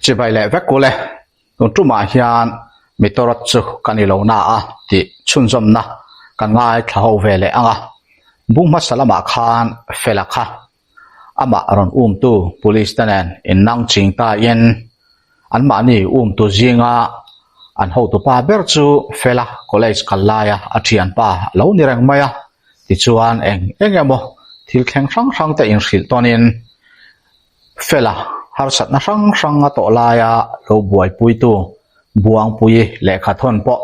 chỉ vậy lẽ vét cố lẽ còn trung mà hiền mi tôi rất chú cái này lâu na thì chun zum na cái ngay thâu về lẽ bung mất sala mà khan phê là kha ama ron tu police tanen in nang ching ta yen an ma ni tu zinga an ho tu pa ber chu phê là college kalaya athian pa lo ni rang maya ti chuan engemo thil khleng sang te in hril tonin phê là har sat na sang to laya lo buai pui tu buang pui le kha thon po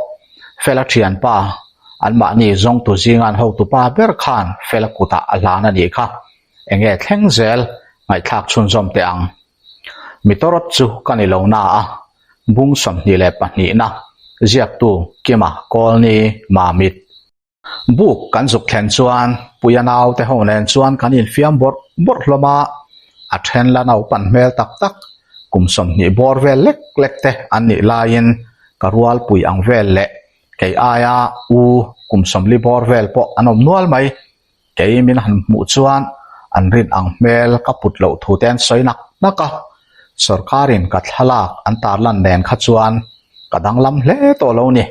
phê là thian pa an ma ni zong tu zinga an ho tu pa ber khan phê là kuta alana ni kha enge thleng zel ngai thak chun zom te ang mi torot chu kani lo na bung som ni le pa ni na ziak tu kema kol ni ma mit buk kan zuk thlen chuan puyanau te ho nen chuan kan in fiam bor hloma a then la nau pan mel tak tak kum som ni bor vel lek te an ni lain karual pui ang vel le kei aya kum som li bor vel po anom nual mai kei min han mu chuan an rin ang mel kaput lo thu ten soinak naka sarkarin ka thalak an tarlan nen kha chuan kadang lam hle to lo ni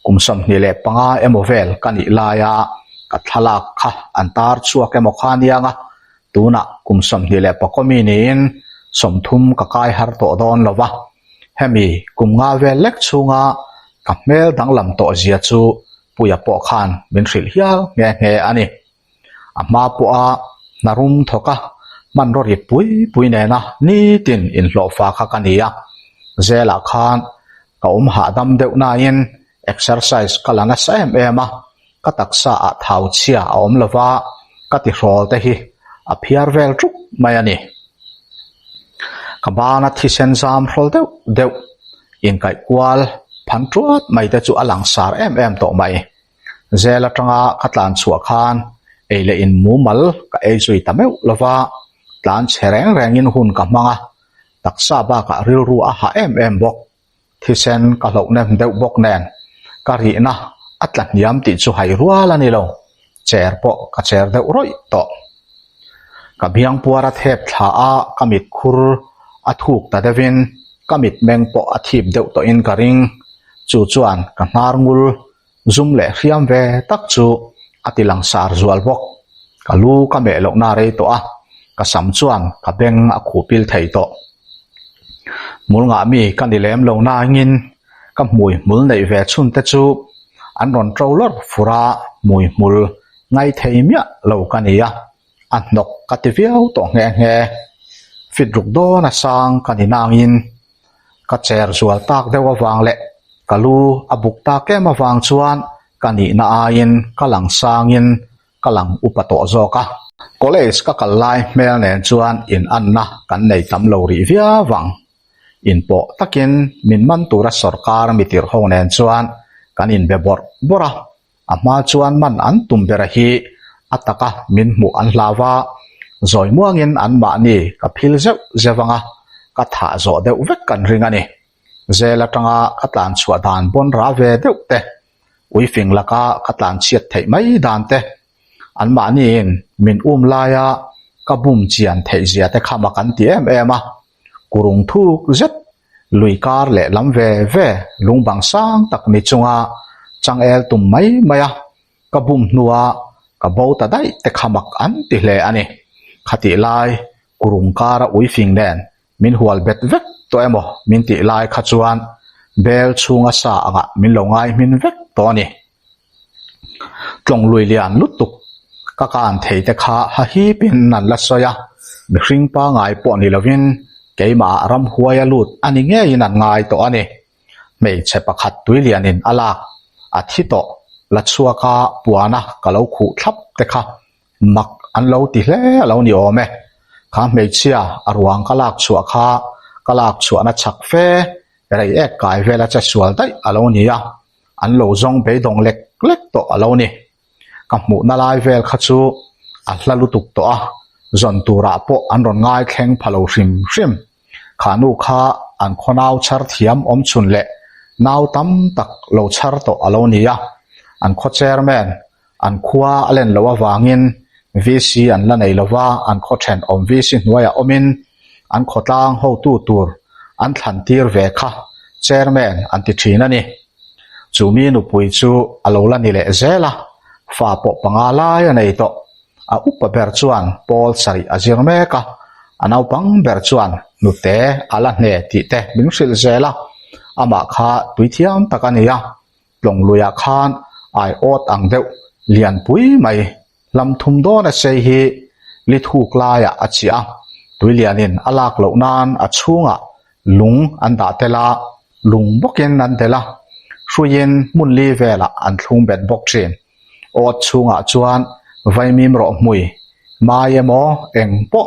kumsom ni le panga emovel kani laya ka thalak kha an tar chuak emo khanianga tuna kumsom ni le pakomi nin somthum ka kai har to don lova hemi kumnga vel lek chunga ka mel danglam to zia chu puya po khan min hril hial nge ani ama po a narum thoka man ro ri pui ne na ni tin in lo fa kha kania zela khan ka ha dam deuh na in exercise kalana sem ema ka taksa a thau chia lova ka ti rol te hi a phiar vel truk mai ani ka bana thi sen zam rol deuh in kai kwal phan truat mai te chu alang sar em to mai zela tanga khatlan chua khan eile in mumal ka eizui tameu lova tlan chereng rengin hun ka manga taksa ba ka rilru a ha em bok thisen ka lo nem deuh bok nen ka ri na atlan yam ti chu hai ruala ni lo cher po ka cher deuh roi to ka biang puara thep tha a kamit khur a thuk ta devin kamit meng po a thip deuh to in ka ring chu chuan ka nar ngul zum le hriam ve tak chu atilang sar zual bok kalu ka me lok na re to ka sam chuan ka beng a khupil thei to mulnga mi kanilem lo na ngin ka mui mul nei ve chun te chu an ron trolor fura mui mul ngai thei mia lo kania an nok ka ti viau to nge fit ruk do na sang kaninangin ka cher zual tak dewa wang le kalu abuk ta ke ma wang chuan kani na ain kalang sangin kalang upato zoka college ka kalai mel nen chuan in anna kan nei tam lo ri via wang in po takin min man tura sarkar mitir ho nen chuan kan in bebor bora ama chuan man an tum bera hi ataka min mu an hlawa zoi muangin an ma ni ka phil zewanga ka tha zo deuh vek kan ringani zela tanga katlan chua dan bon ra ve deuh te uifing laka katlan chiat thei mai dan te an ma ni in min laya ka bum chian thei zia te khama kan ti em kurung thu zet lui kar le lam ve lungbang sang tak ni chunga chang el tum mai maya ka bum nuwa ka bo ta dai te khamak an ti hle ani khati lai kurung kara uifing nen min hual bet vek to emo min ti lai kha chuan bel chunga sa anga min lo ngai min vek to ni tlong lui lian lutuk ka kan thei te kha ha hi pin nan la soya mi hring pa ngai po ni lovin keima ram huaya lut ani nge in an ngai to ani mei che pakhat tuilian in alak athi to la chuaka puana kalau khu thlap te kha mak an lo ti hle lo ni ome kha mei chia arwang kalak chua kha kalak chua na chak fe rai ek kai vela cha sual dai alo ni ya an lo zong be dong lek to alo ni ka mu na lai vel kha chu a hlalu tuk to zon tura po an ron ngai thleng phalo hrim khanu kha an khonau char thiam om chun le nau tam tak lo char to alo ni ya an kho chairman an khuwa alen lowa wangin vc an la nei lowa an kho then om vc hnuaya omin an kho tlang ho tu tur an thlan tir ve kha chairman an ti thina ni chumi nu pui chu alola ni le zela fa po pangala ya nei to a upa ber chuan Paul sari azir meka anau pang ber chuan nu te ala hne ti te mingsil zela ama kha tuithiam takania longluya khan ai ot ang deuh lian pui mai lam thum do na sei hi lithuk la ya achia tuilianin alak lo nan achunga lung anda tela lung bokin nan tela hruin munli vela an thlung bet bok thin ot chunga chuan vaimim ro mui maiemo engpo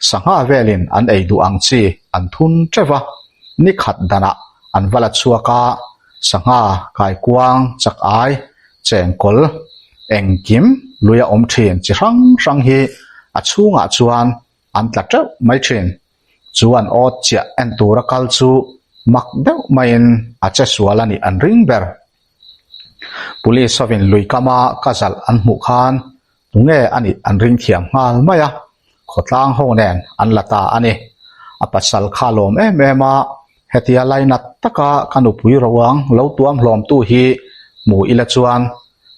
sanga velin an eidu angchi an thun trewa ni khat dana an vala chuaka sanga kai kuang chak ai chengkol engkim luya om thin chi rang rang hi achunga chuan an tlatreu mai thin chuan ot chia en tura kal chu mak deuh main ache sualani an ring ber police ovin luikama kazal an mu khan tunge ani an ring thiam ngal maya khotlang ho nen an lata ani apasal khalom ema hetia lainat taka kanupui rawang lo tuam hlom tu hi mu ila chuan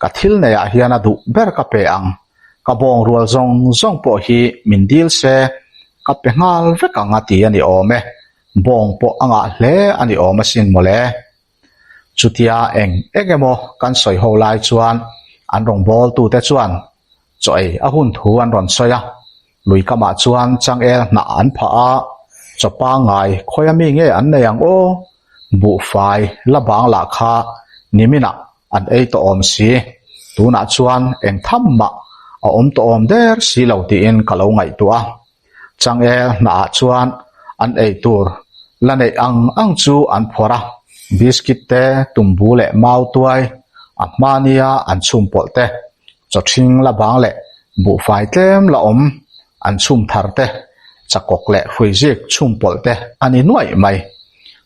kathil ne a hiana du ber ka pe ang ka bong rual zong zong po hi mindil se ka pe ngal vekanga ti ani ome bong po anga hle ani oma sin mole chutia engemo kan soi ho lai chuan an rong bol tu te chuan choi a hun thu an ron soya lui kama chuan changel na an pha a chopa ngai khoyami nge an nei ang o bu fai la bang la kha nimina an ei to om si tuna chuan eng thamma a om to om der si lo ti in kalo ngai tu a changel na chuan an ei tur la nei ang chu an phora biscuit te tumbu le mau tuai amania an chum pol te chothing la bang le bu fai tlem la om an chum thar te chakok le huizik chum pol te ani nuai mai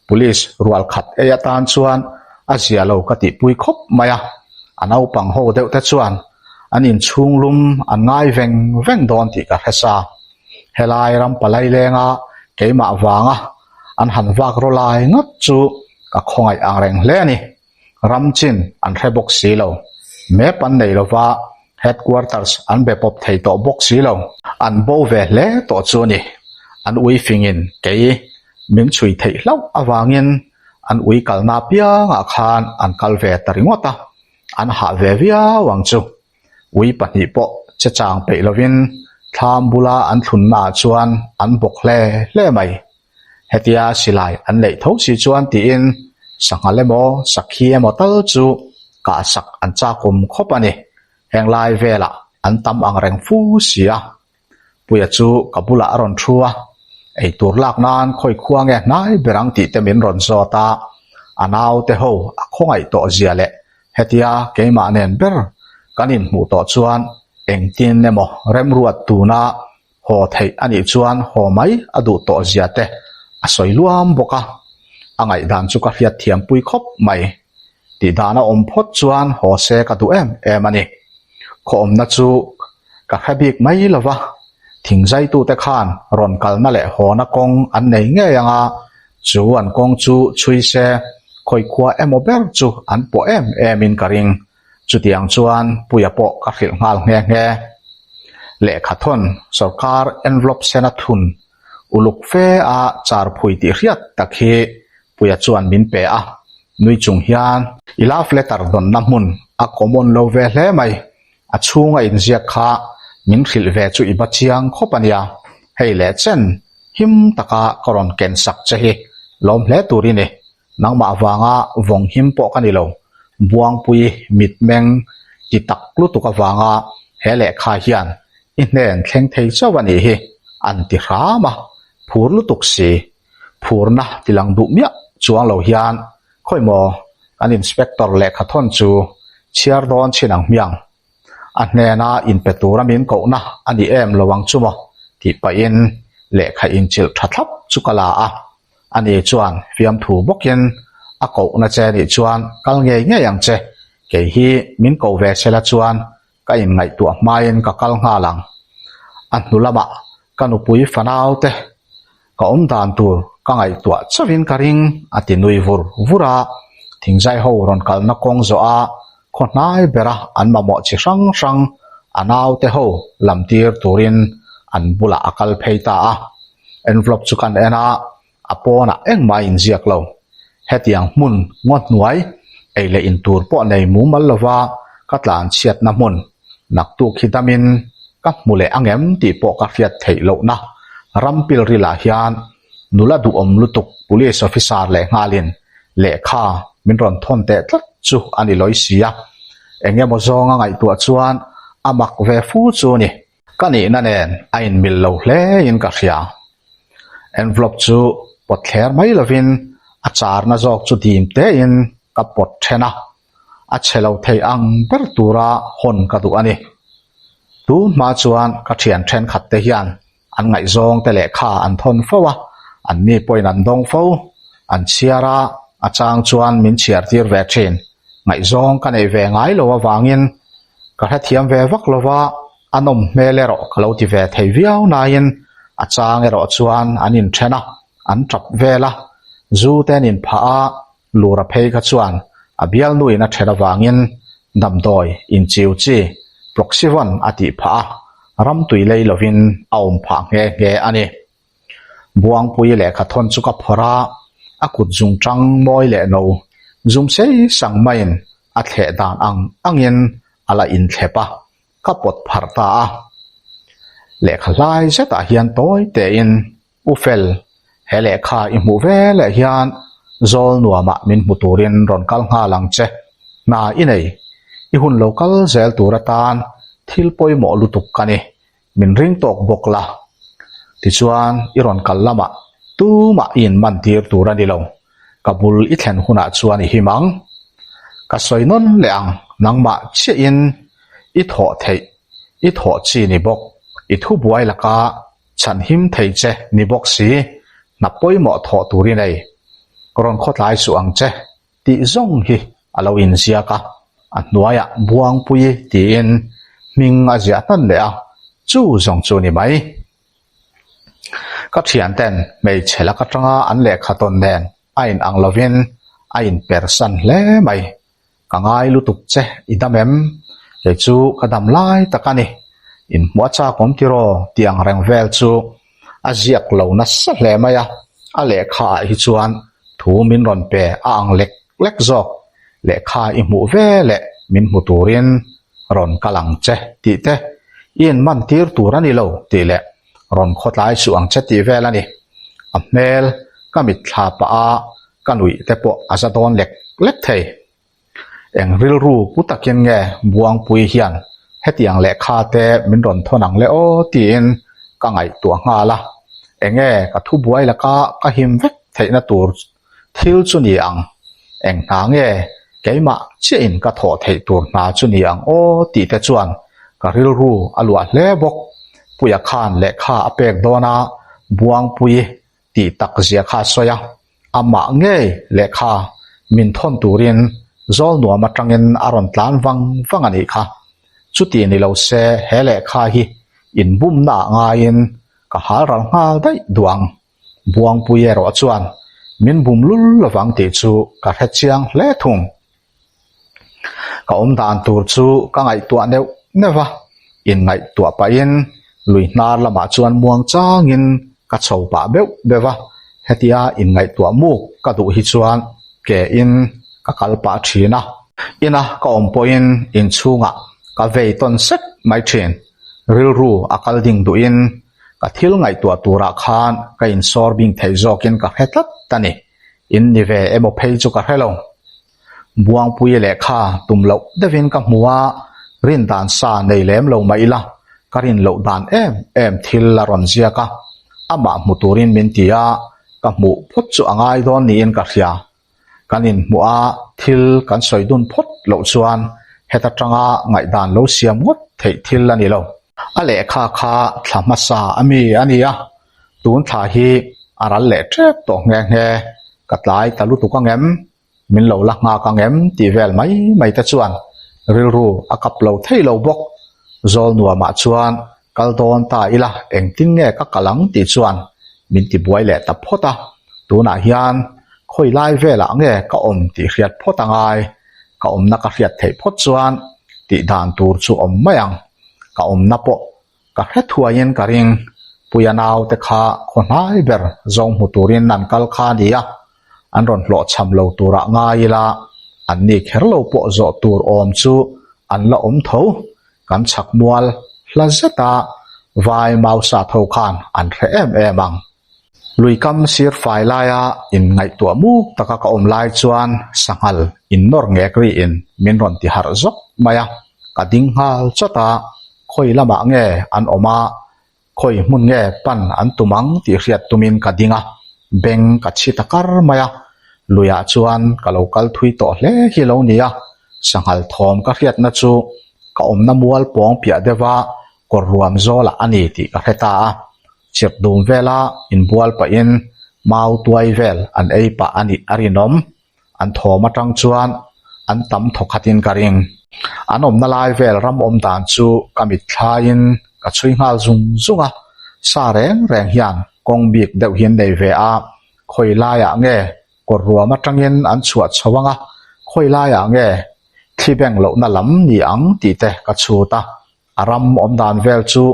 police rual khat e atan chuan azia lo kati pui khop maya anau pang ho deuh te chuan anin chunglum an ngai veng don ti ka hesa helai ram palai lenga keima wanga an han wak ro lai ngot chu ka khongai ang reng hle ni ramchin an rebok si lo me pan nei lova headquarters an be pop thei to box si lo an bo ve le to chu ni an ui fingin ke min chui thei lau awangin an ui kalna pia nga khan an kal ve taringota an ha ve via wang chu ui pani po che chang pe lovin thambula an thun na chuan an bok le mai hetia silai an lei tho si chuan ti in sangalemo sakhi emo tal chu ka sak an cha kum khopani henglai vela an tam ang reng fu sia puya chu kabula ron thua ei tur lak nan khoi khuang e nai berang ti te min ron zota anau te ho a khongai to zia le hetia keima nen ber kanin mu to chuan engtin nemo remruat tuna ho thei ani chuan ho mai adu to zia te asoi luam boka angai dan chu ka hiat thiam pui khop mai ti dana om phot chuan ho se ka du em ani kho om na chu ka khabik mai lova thingzai tu te khan ron kal na le ho na kong an nei nge yanga chu an kong chu chui se khoi khwa emo ber chu an po em in karing chu tiang chuan puya po ka khil ngal nge le khathon sarkar envelope sena thun uluk fe a char phui ti riat takhi puya chuan min pe a nui chung hian ilaf letter don na mun a common lo ve hle mai a chunga in zia kha min khil ve chu iba chiang khopania hei le chen him taka koron ken sak chehi lom hle turini nangma wanga vong him po kanilo buang pui mit meng ti tak lu tu ka wanga hele kha hian inen thleng thei chawani hi an ti rama phur lu tuk si phurna tilang du mia chuang lo hian khoi mo an inspector le khathon chu chiar don chinang miang anena in petura min ko na ani em lowang chumo ti pa in le kha in chil thathlap chukala a ani chuan fiam thu bokin a ko na che ni chuan kal nge nge yang che ke hi min ko ve sela chuan ka in ngai tu main ka kal nga lang an nulama kanu pui fanau te ka om dan tur ka ngai tua chawin karing atinui vura thingzai ho ron kalna kong zo a khonai bera anma mo chi sang anaw te ho lamtir turin an bula akal pheita a envelope chu kan ena apona engma in ziak lo hetiang mun ngot nuai eile in tur po nei mu mal lova katlan chiat na mun nak tu khitamin ka mule angem ti po ka fiat theilo na rampil rila hian nula du om lutuk police officer le ngalin le kha min ron thon te tlat chu ani loi sia enge mo zonga ngai tu chuan amak ve fu chu ni kani na nen ain mil lo hle in ka ria envelope chu pot thler mai lovin achar na jok chu dim te in ka pot thena a chelo thei ang ber tura hon ka du ani tu ma chuan ka thian then khat te hian an ngai zong te le kha an thon fowa an ni poin an dong fo an chiara achang chuan min chiar tir ve thin ngai zong ka nei ve ngai lo awangin ka ha thiam ve vak lova anom melero kalo ti ve thei viau nain achang ero chuan anin thena an trap vela zu ten in pha a lura phei ka chuan abial nui na thera wangin damdoi in chiu chi proxy one ati pha ram tui lei lovin aum pha nge ani buang pui le kha thon chu ka phora akut jung tang moi le no zum sei sang main a the dan angin ala in thepa ka pot pharta a le khalai zeta hian toy te in ufel hele kha I mu ve le hian zol nuama min muturin ron kal nga lang che na inei I hun local zel turatan thil poi mo lutuk kani min ring tok bokla ti chuan I ron kal lama tu ma in man tir turani lo kabul I thlen huna chuan I himang ka soinon leang nangma che in I tho thei I tho chi ni bok I thu buai laka chan him thei che ni bok si na poi mo tho turi nei ron khot lai su ang che ti zong hi alo in zia ka nuaya buang pui ti in ming a zia tan le a chu zong chu ni mai ka thian ten mei chela ka tanga an le kha ton nen ain ang lovin ain person le mai ka ngai lu tuk che idamem le chu kadam lai takani in mocha kom tiro tiang reng vel chu aziak lo na sa hle maya a le kha hi chuan thu min ron pe ang lek zok le kha I mu ve le min mu turin ron kalang che ti te in man tir turani lo ti le ron khotlai su ang che ti velani a mel kamit thla pa a kanui te po azadon lek thei eng ril ru putakin nge buang pui hian hetiang le kha te min ron thonang le o tin ka ngai tua nga la enge ka thu buai la ka him vek theina tur thil chu ni ang eng na nge keima che in ka tho thei tur na chu ni ang o ti te chuan ka ril ru alwa hle bok puya khan le kha apek dona buang pui ti tak zia kha soya ama nge le kha min thon turin zol nuama tangin aron tlan wang ani kha chuti ni lo se hele kha hi in bum na ngain ka hal ral ngal dai duang buang puye ro chuan min bum lul lawang ti chu ka he chiang hle thung ka dan tur chu ka ngai tua neu newa in ngai tua pa in lui nar lama chuan muang changin ka chho pa bewa hetia in ngai tua mu ka du hi chuan ke in ka kalpa thina ina ka poin in chunga ka vei ton set mai thin ril ru akal ding du in ka thil ngai tua tura khan ka in sorbing thei zokin ka hetat tani in ni ve emo phei chu ka hello buang pui le kha tumlo devin ka muwa rin dan sa nei lem lo mai la karin lo dan em thil la ron zia ka ama muturin min tia ka mu phot chu angai don ni in ka ria kanin mua thil kan soidun phot lo chuan heta tanga ngai dan lo siam ngot thei thil ani lo ale kha thamasa ami ania tun tha hi aral le trep to nge katlai talu tu ka ngem min lo la nga ka ngem ti vel mai ta chuan ril ru akap lo thei lo bok zol nuwa ma chuan kal don ta ila eng tin nge ka kalang ti chuan min ti buai le ta phota tuna hian khoi lai vela nge ka om ti hriat phot angai ka om na ka hriat thei phot chuan ti dan tur chu om mayang ka om na po ka hre thuain ka ring puyanau te kha khonai ber zong muturin nan kal kha dia an ron hlo cham lo tura ngai la an ni kherlo po zo tur om chu an la om tho kan chak mual hla zeta vai mau sa tho khan an hre em ang lui kam sir fai laia in ngai tua mu taka ka om lai chuan sangal in nor nge kri in min ron ti har zok maya ka ding hal chota khoi lama nge an oma khoi mun nge pan an tumang ti hriat tumin ka dinga beng ka chi takar maya luya chuan ka lokal thui to hle hi lo nia sangal thom ka hriat na chu ka om na mual pong pia dewa kor ruam zola ani ti ka heta chip dum vela in bual pa in mau tuai vel an ei pa ani arinom an thoma tang chuan an tam thokatin karing anom na lai vel ram om dan chu kamit thlain ka chui ngal zung zunga sa reng reng hian kong bik deuh hian nei ve a khoi laia nge kor ruam atangin an chuat chawanga khoi laia nge thlibeng lo na lam ni ang ti te ka chuta aram om dan vel chu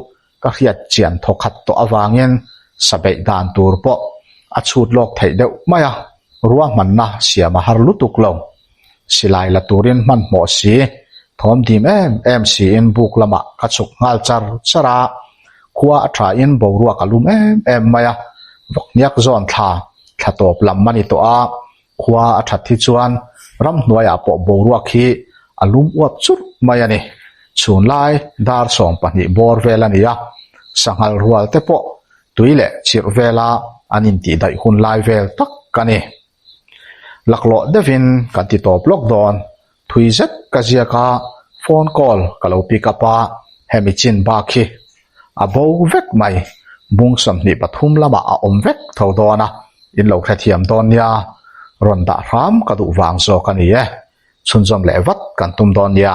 ka hriat chian thokhat to awangin sabei dan tur po a chut lok thei deuh maya ruwa man na siama har lutuk lo silai la turin man mo si thom dim em si in buk lama ka chuk ngal char chara khuwa atha in boruwa kalum em maya vokniak zon tha thatop lam mani to a khuwa atha thi chuan ram hnuaya po boruwa khi alum uap chur maya ni chun lai dar som pani bor velania sangal rual te po tuile chir vela anin ti dai hun lai vel tak kani laklo devin kan ti top lok don thui zet ka zia ka phone call kalo pick up a hemichin ba khi abo vek mai bung sam ni pathum lama a om vek thodona in lo kha thiam don nia ron da ram ka du wang so kani e chunjom le wat kan tum don nia